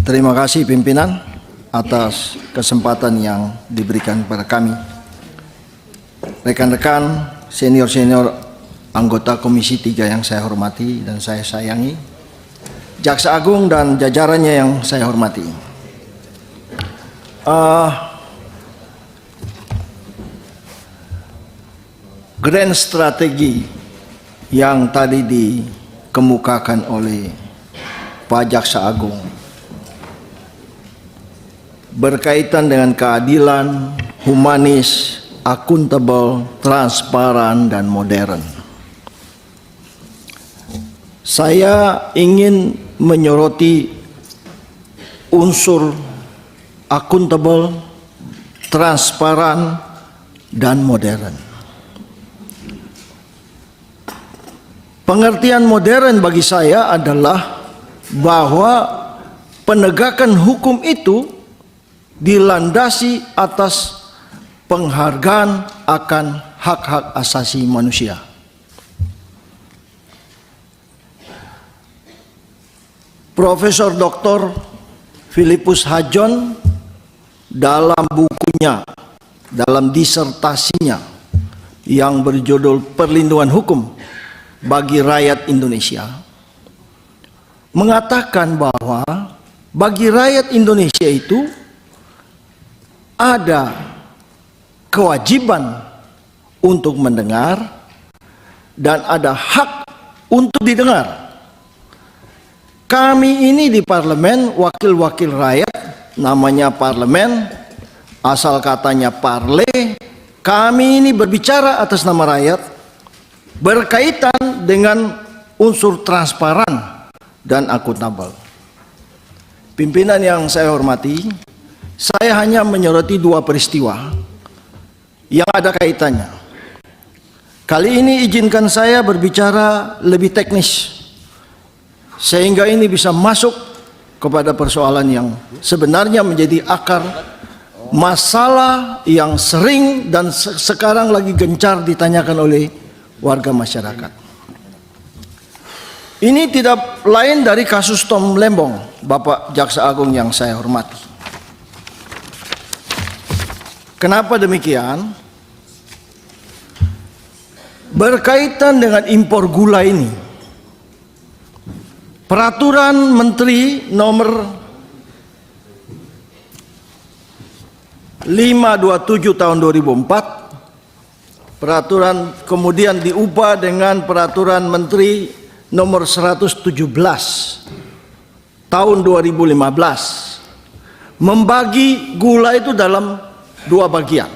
Terima kasih pimpinan atas kesempatan yang diberikan kepada kami. Rekan-rekan senior-senior anggota Komisi 3 yang saya hormati dan saya sayangi, Jaksa Agung dan jajarannya yang saya hormati. Grand strategi yang tadi dikemukakan oleh Pak Jaksa Agung berkaitan dengan keadilan, humanis, akuntabel, transparan, dan modern. Saya ingin menyoroti unsur akuntabel, transparan, dan modern. Pengertian modern bagi saya adalah bahwa penegakan hukum itu dilandasi atas penghargaan akan hak-hak asasi manusia. Profesor Dr. Philippus Hadjon dalam bukunya, dalam disertasinya yang berjudul Perlindungan Hukum bagi Rakyat Indonesia, mengatakan bahwa bagi rakyat Indonesia itu ada kewajiban untuk mendengar dan ada hak untuk didengar. Kami ini di parlemen, wakil-wakil rakyat, namanya parlemen, asal katanya parle, kami ini berbicara atas nama rakyat berkaitan dengan unsur transparan dan akuntabel. Pimpinan yang saya hormati, saya hanya menyoroti dua peristiwa yang ada kaitannya. Kali ini izinkan saya berbicara lebih teknis, sehingga ini bisa masuk kepada persoalan yang sebenarnya menjadi akar masalah yang sering dan sekarang lagi gencar ditanyakan oleh warga masyarakat. Ini tidak lain dari kasus Tom Lembong, Bapak Jaksa Agung yang saya hormati. Kenapa demikian? Berkaitan dengan impor gula ini, Peraturan Menteri Nomor 527 tahun 2004, peraturan kemudian diubah dengan Peraturan Menteri Nomor 117 tahun 2015, membagi gula itu dalam dua bagian.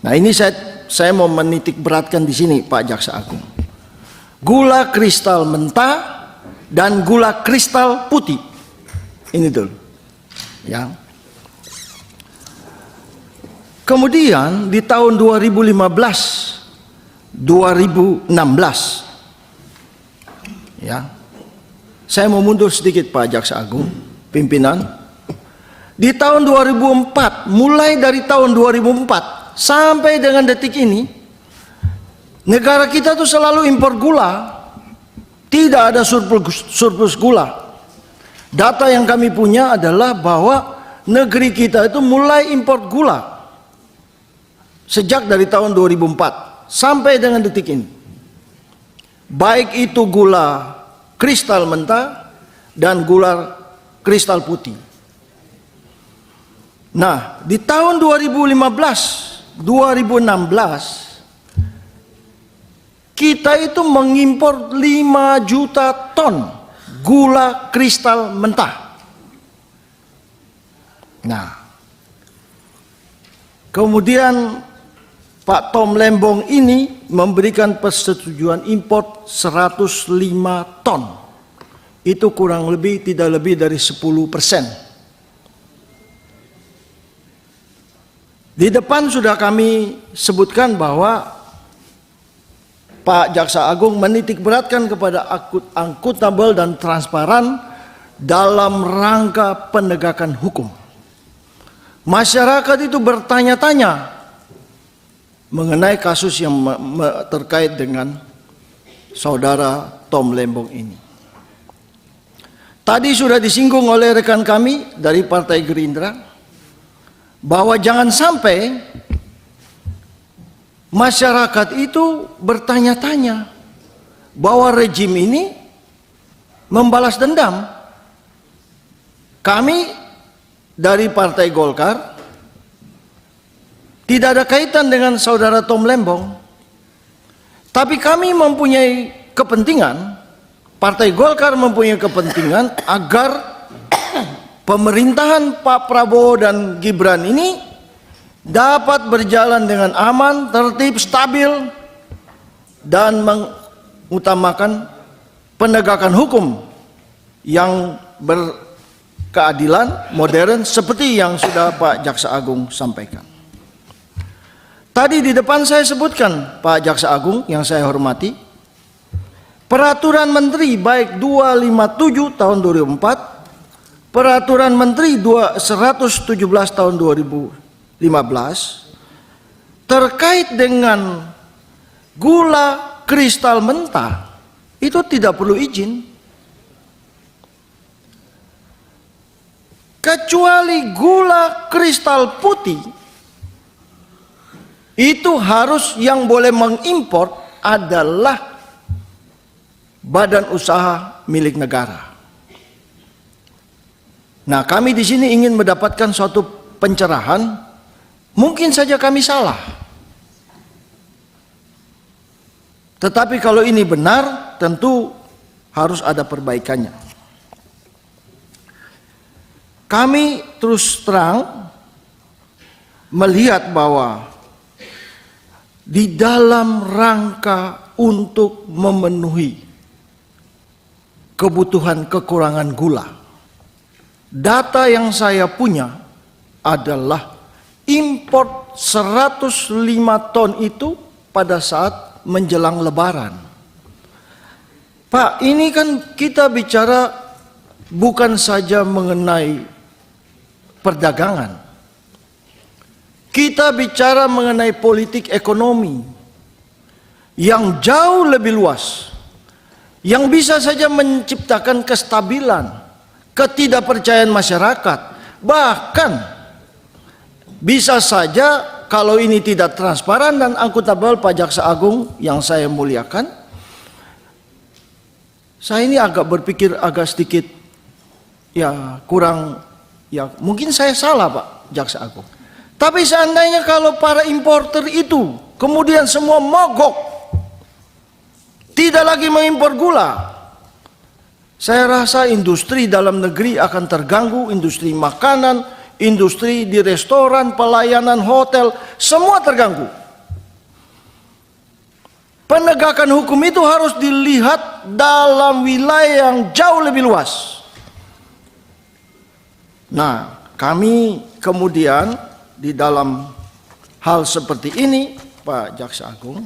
Nah, ini saya mau menitik beratkan di sini, Pak Jaksa Agung. Gula kristal mentah dan gula kristal putih. Ini dulu. Ya. Kemudian di tahun 2015-2016, ya, saya mau mundur sedikit Pak Jaksa Agung, pimpinan. Di tahun 2004, mulai dari tahun 2004 sampai dengan detik ini, negara kita tuh selalu impor gula, tidak ada surplus gula. Data yang kami punya adalah bahwa negeri kita itu mulai impor gula sejak dari tahun 2004 sampai dengan detik ini. Baik itu gula kristal mentah dan gula kristal putih. Nah, di tahun 2015-2016 kita itu mengimpor 5 juta ton gula kristal mentah. Nah, kemudian Pak Tom Lembong ini memberikan persetujuan impor 105 ton. Itu kurang lebih tidak lebih dari 10%. Di depan sudah kami sebutkan bahwa Pak Jaksa Agung menitik beratkan kepada akuntabel dan transparan dalam rangka penegakan hukum. Masyarakat itu bertanya-tanya mengenai kasus yang terkait dengan saudara Tom Lembong ini. Tadi sudah disinggung oleh rekan kami dari Partai Gerindra bahwa jangan sampai masyarakat itu bertanya-tanya bahwa rejim ini membalas dendam. Kami dari Partai Golkar tidak ada kaitan dengan saudara Tom Lembong, tapi kami mempunyai kepentingan, Partai Golkar mempunyai kepentingan agar pemerintahan Pak Prabowo dan Gibran ini dapat berjalan dengan aman, tertib, stabil, dan mengutamakan penegakan hukum yang berkeadilan, modern, seperti yang sudah Pak Jaksa Agung sampaikan. Tadi di depan saya sebutkan, Pak Jaksa Agung yang saya hormati, Peraturan Menteri baik 257 tahun 2004, Peraturan Menteri 117 tahun 2015 terkait dengan gula kristal mentah itu tidak perlu izin, kecuali gula kristal putih itu harus yang boleh mengimpor adalah badan usaha milik negara. Nah, kami di sini ingin mendapatkan suatu pencerahan. Mungkin saja kami salah, tetapi kalau ini benar, tentu harus ada perbaikannya. Kami terus terang melihat bahwa di dalam rangka untuk memenuhi kebutuhan kekurangan gula, data yang saya punya adalah impor 105 ton itu pada saat menjelang Lebaran. Pak, ini kan kita bicara bukan saja mengenai perdagangan, kita bicara mengenai politik ekonomi yang jauh lebih luas, yang bisa saja menciptakan kestabilan, ketidakpercayaan masyarakat. Bahkan bisa saja kalau ini tidak transparan dan akuntabel, Pak Jaksa Agung yang saya muliakan, saya ini agak berpikir agak sedikit ya kurang, ya mungkin saya salah Pak Jaksa Agung. Tapi seandainya kalau para importer itu kemudian semua mogok, tidak lagi mengimpor gula, saya rasa industri dalam negeri akan terganggu, industri makanan, industri di restoran, pelayanan, hotel, semua terganggu. Penegakan hukum itu harus dilihat dalam wilayah yang jauh lebih luas. Nah, kami kemudian di dalam hal seperti ini, Pak Jaksa Agung,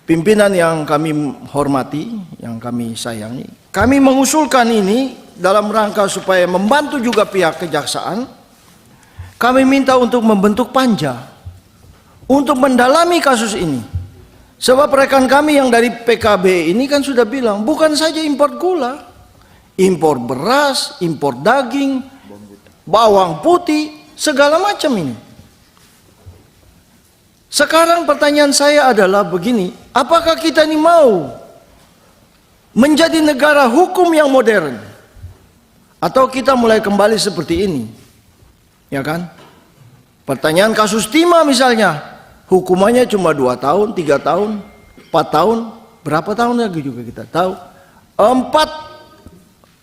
pimpinan yang kami hormati, yang kami sayangi, kami mengusulkan ini dalam rangka supaya membantu juga pihak kejaksaan. Kami minta untuk membentuk panja untuk mendalami kasus ini. Sebab rekan kami yang dari PKB ini kan sudah bilang, bukan saja impor gula, impor beras, impor daging, bawang putih, segala macam ini. Sekarang pertanyaan saya adalah begini, apakah kita ini mau menjadi negara hukum yang modern? Atau kita mulai kembali seperti ini? Ya kan? Pertanyaan kasus timah misalnya, hukumannya cuma 2 tahun, 3 tahun, 4 tahun, berapa tahun lagi juga kita tahu.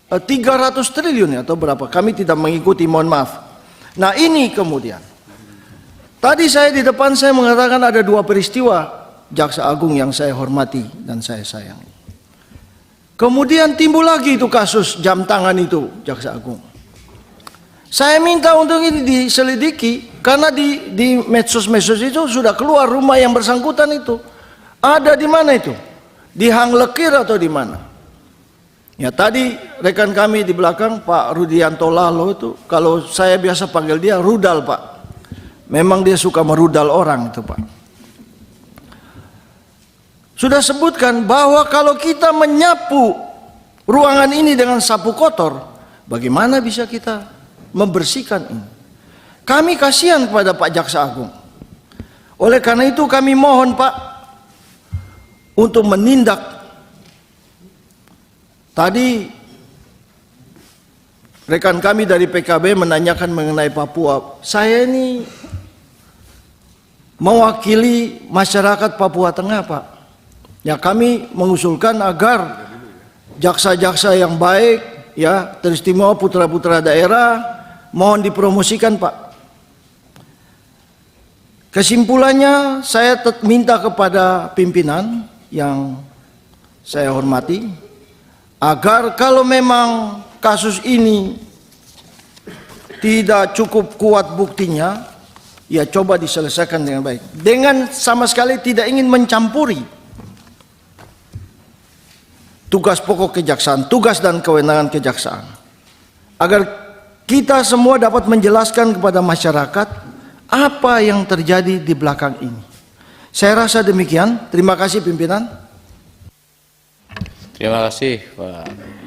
300 triliun ya, atau berapa? Kami tidak mengikuti, mohon maaf. Nah ini kemudian, tadi saya di depan saya mengatakan ada 2 peristiwa Jaksa Agung yang saya hormati dan saya sayangi. Kemudian timbul lagi itu kasus jam tangan itu Jaksa Agung. Saya minta untuk ini diselidiki karena di medsos-medsos itu sudah keluar rumah yang bersangkutan itu. Ada di mana itu? Di Hang Lekir atau di mana? Ya tadi rekan kami di belakang Pak Rudianto Lalo itu, kalau saya biasa panggil dia rudal Pak. Memang dia suka merudal orang itu Pak. Sudah sebutkan bahwa kalau kita menyapu ruangan ini dengan sapu kotor, bagaimana bisa kita membersihkan ini? Kami kasihan kepada Pak Jaksa Agung. Oleh karena itu kami mohon Pak untuk menindak. Tadi rekan kami dari PKB menanyakan mengenai Papua. Saya ini mewakili masyarakat Papua Tengah Pak. Ya, kami mengusulkan agar jaksa-jaksa yang baik, ya, teristimewa putra-putra daerah, mohon dipromosikan Pak. Kesimpulannya, saya minta kepada pimpinan yang saya hormati, agar kalau memang kasus ini tidak cukup kuat buktinya, ya coba diselesaikan dengan baik. Dengan sama sekali tidak ingin mencampuri tugas pokok kejaksaan, tugas dan kewenangan kejaksaan. Agar kita semua dapat menjelaskan kepada masyarakat apa yang terjadi di belakang ini. Saya rasa demikian. Terima kasih pimpinan. Terima kasih Pak